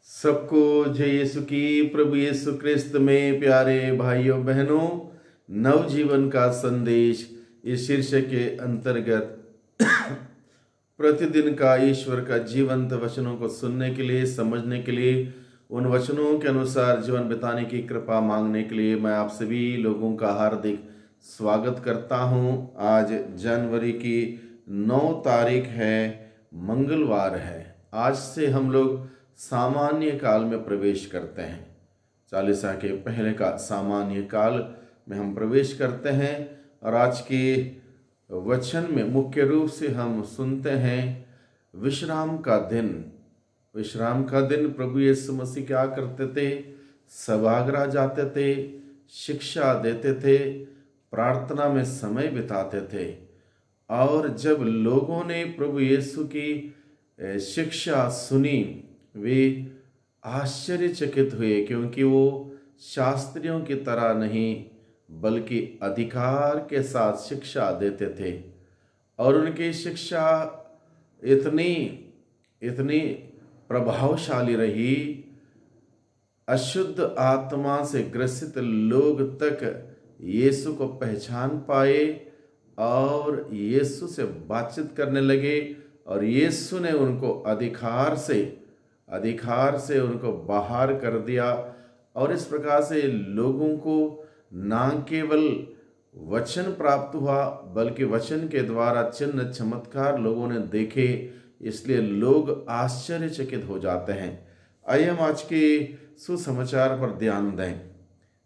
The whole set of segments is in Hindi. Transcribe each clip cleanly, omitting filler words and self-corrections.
सबको जय यीशु की। प्रभु यीशु क्रिस्त में प्यारे भाइयों बहनों, नवजीवन का संदेश इस शीर्षक के अंतर्गत प्रतिदिन का ईश्वर का जीवंत वचनों को सुनने के लिए, समझने के लिए, उन वचनों के अनुसार जीवन बिताने की कृपा मांगने के लिए मैं आप सभी लोगों का हार्दिक स्वागत करता हूं। आज जनवरी की 9 तारीख है, मंगलवार है। आज से हम लोग सामान्य काल में प्रवेश करते हैं। चालीसा के पहले का सामान्य काल में हम प्रवेश करते हैं और आज के वचन में मुख्य रूप से हम सुनते हैं विश्राम का दिन। विश्राम का दिन प्रभु यीशु मसीह क्या करते थे? सभागृह जाते थे, शिक्षा देते थे, प्रार्थना में समय बिताते थे। और जब लोगों ने प्रभु यीशु की शिक्षा सुनी, वे आश्चर्यचकित हुए, क्योंकि वो शास्त्रियों की तरह नहीं बल्कि अधिकार के साथ शिक्षा देते थे। और उनकी शिक्षा इतनी प्रभावशाली रही, अशुद्ध आत्मा से ग्रसित लोग तक यीशु को पहचान पाए और यीशु से बातचीत करने लगे। और यीशु ने उनको अधिकार से उनको बाहर कर दिया। और इस प्रकार से लोगों को ना केवल वचन प्राप्त हुआ बल्कि वचन के द्वारा चिन्ह चमत्कार लोगों ने देखे, इसलिए लोग आश्चर्यचकित हो जाते हैं। आइए हम आज के सुसमाचार पर ध्यान दें।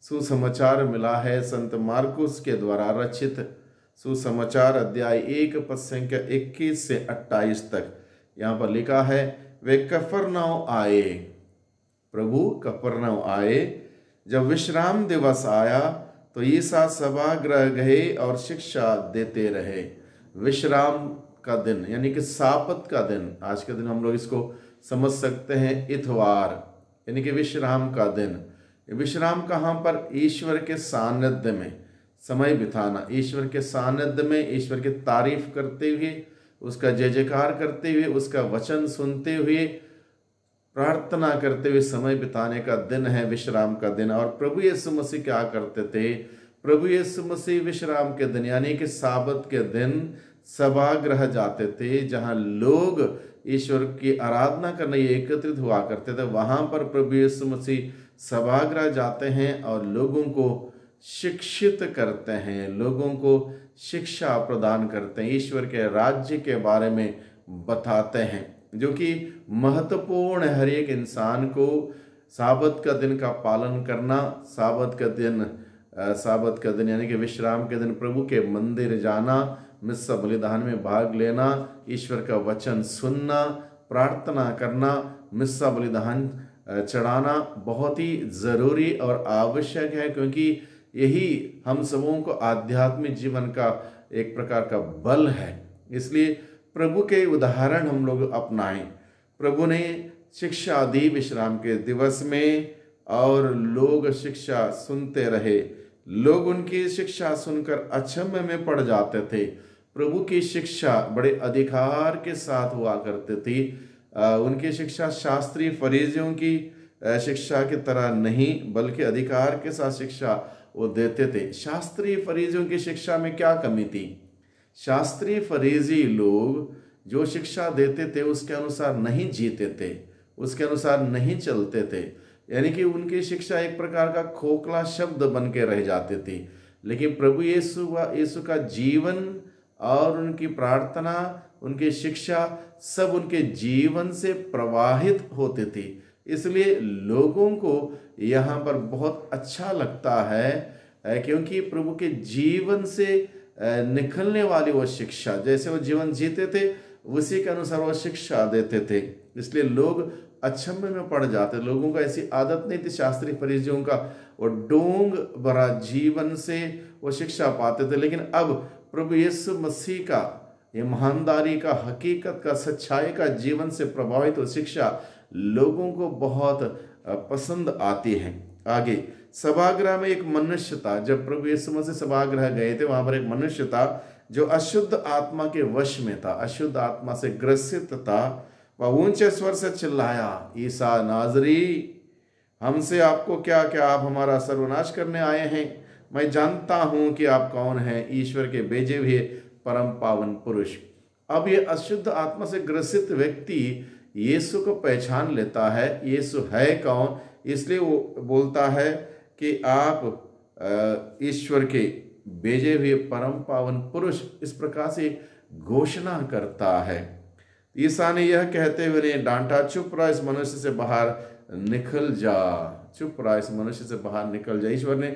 सुसमाचार मिला है संत मार्कुस के द्वारा रचित सुसमाचार अध्याय 1 पद संख्या 21 से 28 तक। यहाँ पर लिखा है, वे कफरनहूम आए। प्रभु कफरनहूम आए। जब विश्राम दिवस आया तो यीशु सभागृह गए और शिक्षा देते रहे। विश्राम का दिन यानी कि साबत का दिन, आज के दिन हम लोग इसको समझ सकते हैं इतवार, यानी कि विश्राम का दिन। विश्राम कहाँ पर? ईश्वर के सानिध्य में समय बिताना, ईश्वर के सानिध्य में ईश्वर की तारीफ करते हुए, उसका जय जयकार करते हुए, उसका वचन सुनते हुए, प्रार्थना करते हुए समय बिताने का दिन है विश्राम का दिन। और प्रभु यीशु मसीह क्या करते थे? प्रभु यीशु मसीह विश्राम के दिन यानी कि साबत के दिन सभागृह जाते थे, जहां लोग ईश्वर की आराधना करने एकत्रित हुआ करते थे। वहां पर प्रभु यीशु मसीह सभागृह जाते हैं और लोगों को शिक्षित करते हैं, लोगों को शिक्षा प्रदान करते हैं, ईश्वर के राज्य के बारे में बताते हैं, जो कि महत्वपूर्ण है हर एक इंसान को। साबत का दिन का पालन करना, साबत का दिन यानी कि विश्राम के दिन प्रभु के मंदिर जाना, मिस्सा बलिदान में भाग लेना, ईश्वर का वचन सुनना, प्रार्थना करना, मिस्सा बलिदान चढ़ाना बहुत ही ज़रूरी और आवश्यक है, क्योंकि यही हम सबों को आध्यात्मिक जीवन का एक प्रकार का बल है। इसलिए प्रभु के उदाहरण हम लोग अपनाएं। प्रभु ने शिक्षा दी विश्राम के दिवस में और लोग शिक्षा सुनते रहे। लोग उनकी शिक्षा सुनकर अचंभे में पड़ जाते थे। प्रभु की शिक्षा बड़े अधिकार के साथ हुआ करती थी। उनकी शिक्षा शास्त्री फरीसियों की शिक्षा की तरह नहीं बल्कि अधिकार के साथ शिक्षा वो देते थे। शास्त्री फरीसियों की शिक्षा में क्या कमी थी? शास्त्री फरीसी लोग जो शिक्षा देते थे उसके अनुसार नहीं जीते थे, उसके अनुसार नहीं चलते थे, यानी कि उनकी शिक्षा एक प्रकार का खोखला शब्द बन के रह जाती थी। लेकिन प्रभु यीशु का जीवन और उनकी प्रार्थना, उनकी शिक्षा सब उनके जीवन से प्रवाहित होती थी। इसलिए लोगों को यहाँ पर बहुत अच्छा लगता है, क्योंकि प्रभु के जीवन से निकलने वाली वो शिक्षा, जैसे वो जीवन जीते थे उसी के अनुसार वो शिक्षा देते थे। इसलिए लोग अचंभे में पड़ जाते। लोगों का ऐसी आदत नहीं थी शास्त्री फरीसियों का, वो डोंग भरा जीवन से वो शिक्षा पाते थे। लेकिन अब प्रभु यीशु मसीह का ईमानदारी का, हकीकत का, सच्चाई का जीवन से प्रभावित वो शिक्षा लोगों को बहुत पसंद आती है। आगे सभागृह में एक मनुष्य था। जब प्रभु यीशु मसीह सभागृह गए थे, वहां पर एक मनुष्य था जो अशुद्ध आत्मा के वश में था, अशुद्ध आत्मा से ग्रसित था। वह ऊंचे स्वर से चिल्लाया, ईसा नाजरी, हमसे आपको क्या, क्या आप हमारा सर्वनाश करने आए हैं? मैं जानता हूं कि आप कौन हैं, ईश्वर के भेजे हुए परम पावन पुरुष। अब ये अशुद्ध आत्मा से ग्रसित व्यक्ति यीशु को पहचान लेता है, यीशु है कौन, इसलिए वो बोलता है कि आप ईश्वर के भेजे हुए परम पावन पुरुष, इस प्रकार से घोषणा करता है। ईसा ने यह कहते हुए ने डांटा, चुप रहा, इस मनुष्य से बाहर निकल जा, चुप रहा, इस मनुष्य से बाहर निकल जा। ईश्वर ने,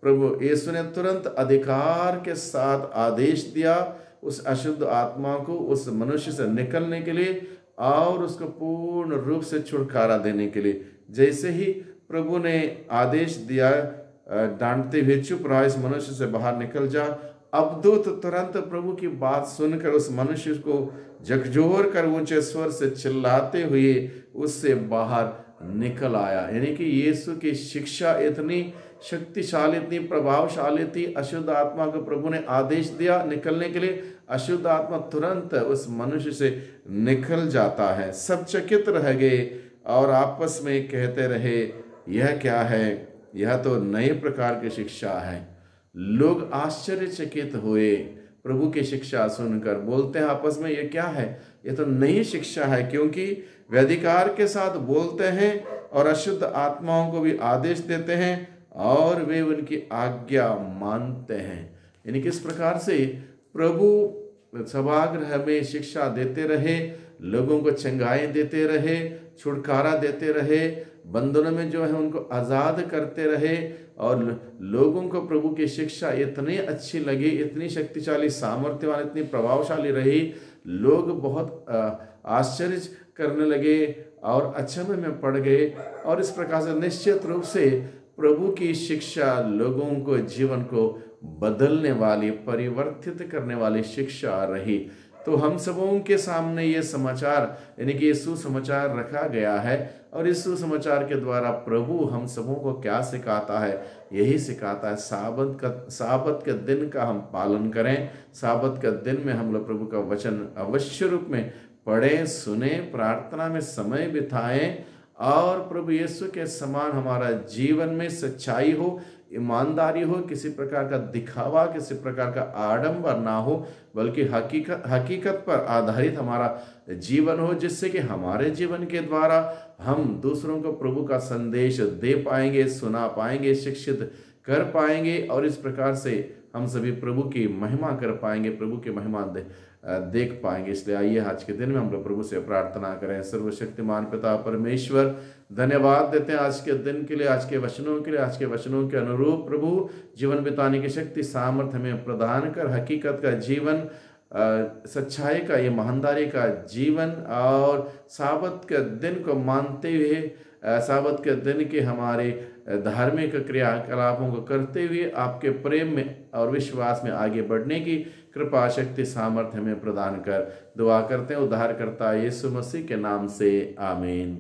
प्रभु यीशु ने तुरंत अधिकार के साथ आदेश दिया उस अशुद्ध आत्मा को उस मनुष्य से निकलने के लिए और उसको पूर्ण रूप से छुटकारा देने के लिए। जैसे ही प्रभु ने आदेश दिया डांटते हुए, चुप रहा, इस मनुष्य से बाहर निकल जा, अबदूत तुरंत प्रभु की बात सुनकर उस मनुष्य को झकझोर कर ऊंचे स्वर से चिल्लाते हुए उससे बाहर निकल आया। यानी कि यीशु की शिक्षा इतनी शक्तिशाली, इतनी प्रभावशाली थी। अशुद्ध आत्मा को प्रभु ने आदेश दिया निकलने के लिए, अशुद्ध आत्मा तुरंत उस मनुष्य से निकल जाता है। सब चकित रह गए और आपस में कहते रहे, यह क्या है? यह तो नए प्रकार की शिक्षा है। लोग आश्चर्यचकित हुए प्रभु की शिक्षा सुनकर, बोलते हैं आपस में, यह क्या है? यह तो नई शिक्षा है, क्योंकि वे अधिकार के साथ बोलते हैं और अशुद्ध आत्माओं को भी आदेश देते हैं और वे उनकी आज्ञा मानते हैं। यानी कि इस प्रकार से प्रभु सभागृह में शिक्षा देते रहे, लोगों को चंगाई देते रहे, छुटकारा देते रहे, बंधनों में जो है उनको आज़ाद करते रहे और लोगों को प्रभु की शिक्षा इतनी अच्छी लगी, इतनी शक्तिशाली, सामर्थ्यवान, इतनी प्रभावशाली रही, लोग बहुत आश्चर्य करने लगे और अचंभे में पड़ गए। और इस प्रकार से निश्चित रूप से प्रभु की शिक्षा लोगों को, जीवन को बदलने वाली, परिवर्तित करने वाली शिक्षा रही। तो हम सबों के सामने ये समाचार, यानी कि ये सुसमाचार रखा गया है और इस सुसमाचार के द्वारा प्रभु हम सबों को क्या सिखाता है? यही सिखाता है साबत के दिन का हम पालन करें। साबत के दिन में हम लोग प्रभु का वचन अवश्य रूप में पढ़ें, सुने, प्रार्थना में समय बिताएं और प्रभु यीशु के समान हमारा जीवन में सच्चाई हो, ईमानदारी हो, किसी प्रकार का दिखावा, किसी प्रकार का आडंबर ना हो, बल्कि हकीकत पर आधारित हमारा जीवन हो, जिससे कि हमारे जीवन के द्वारा हम दूसरों को प्रभु का संदेश दे पाएंगे, सुना पाएंगे, शिक्षित कर पाएंगे और इस प्रकार से हम सभी प्रभु की महिमा कर पाएंगे, प्रभु की महिमा देख पाएंगे। इसलिए आइए आज के दिन में हम लोग प्रभु से प्रार्थना करें। सर्वशक्तिमान पिता परमेश्वर, धन्यवाद देते हैं आज के दिन के लिए, आज के वचनों के लिए, आज के वचनों के अनुरूप प्रभु जीवन बिताने की शक्ति सामर्थ्य हमें प्रदान कर, हकीकत का जीवन, सच्चाई का, ईमानदारी का जीवन और साबत के दिन को मानते हुए, साबत के दिन के हमारे धार्मिक क्रियाकलापों को करते हुए आपके प्रेम में और विश्वास में आगे बढ़ने की कृपा, शक्ति, सामर्थ्य हमें प्रदान कर दुआ करते हैं उद्धारकर्ता यीशु मसीह के नाम से, आमीन।